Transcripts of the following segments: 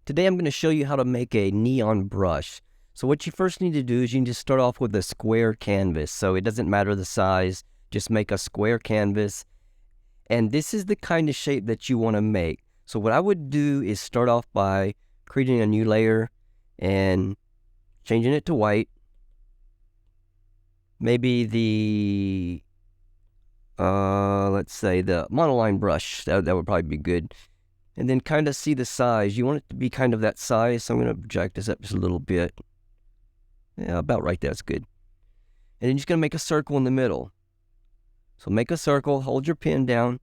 Today I'm going to show you how to make a neon brush. So what you first need to do is you need to start off with a square canvas. So it doesn't matter the size, just make a square canvas. And this is the kind of shape that you want to make. So what I would do is start off by creating a new layer and changing it to white. Maybe the, let's say the monoline brush, that would probably be good. And then kind of see the size. You want it to be kind of that size, so I'm going to project this up just a little bit. Yeah, about right, that's good. And then you're just going to make a circle in the middle. So make a circle, hold your pen down,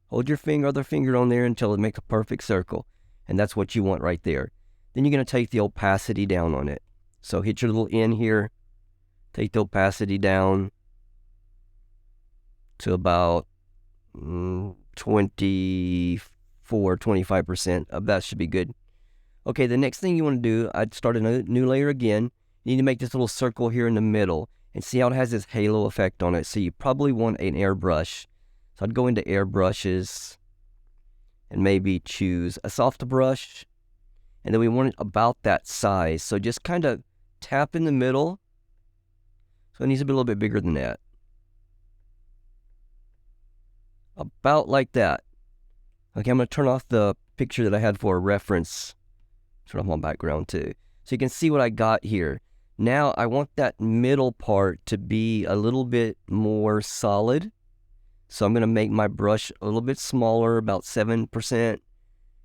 hold your other finger on there until it makes a perfect circle. And that's what you want right there. Then you're going to take the opacity down on it. So hit your little N here, take the opacity down to about 25%. That should be good. Okay, the next thing you want to do, I'd start a new layer again. You need to make this little circle here in the middle and see how it has this halo effect on it. So you probably want an airbrush. So I'd go into airbrushes and maybe choose a soft brush. And then we want it about that size. So just kind of tap in the middle. So it needs to be a little bit bigger than that. About like that. Okay, I'm going to turn off the picture that I had for a reference. Turn off my background too. So you can see what I got here. Now I want that middle part to be a little bit more solid. So I'm going to make my brush a little bit smaller, about 7%. And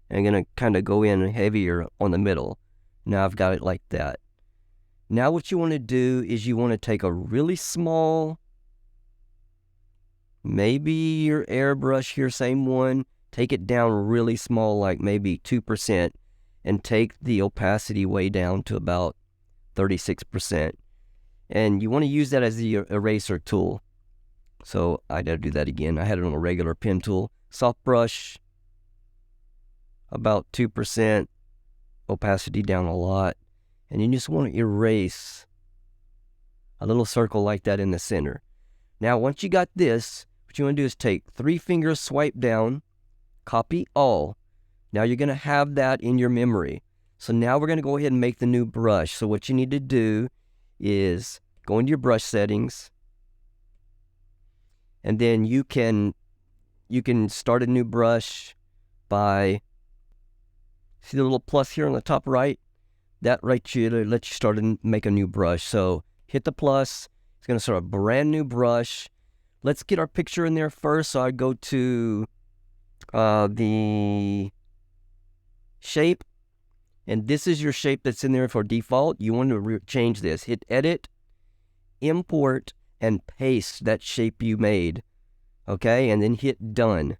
I'm going to kind of go in heavier on the middle. Now I've got it like that. Now what you want to do is you want to take a really small, maybe your airbrush here, same one, take it down really small, like maybe 2%, and take the opacity way down to about 36%. And you want to use that as the eraser tool. So I gotta do that again. I had it on a regular pen tool. Soft brush, about 2%, opacity down a lot. And you just want to erase a little circle like that in the center. Now, once you got this, what you want to do is take 3 fingers, swipe down, copy all. Now you're going to have that in your memory. So now we're going to go ahead and make the new brush. So what you need to do is go into your brush settings. And then you can start a new brush by, see the little plus here on the top right? That right here lets you start and make a new brush. So hit the plus. It's going to start a brand new brush. Let's get our picture in there first. So I go to the shape, and this is your shape that's in there for default. You want to change this. Hit edit, import, and paste that shape you made. Okay, and then hit done.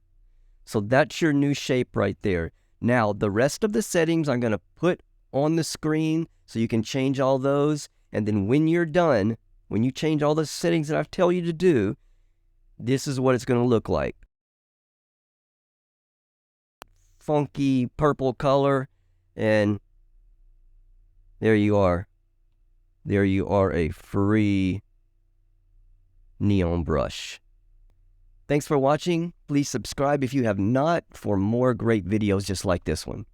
So that's your new shape right there. Now the rest of the settings I'm going to put on the screen so you can change all those. And then when you're done, when you change all the settings that I tell you to do, this is what it's going to look like. Funky purple color, and there you are. There you are, a free neon brush. Thanks for watching. Please subscribe if you have not for more great videos just like this one.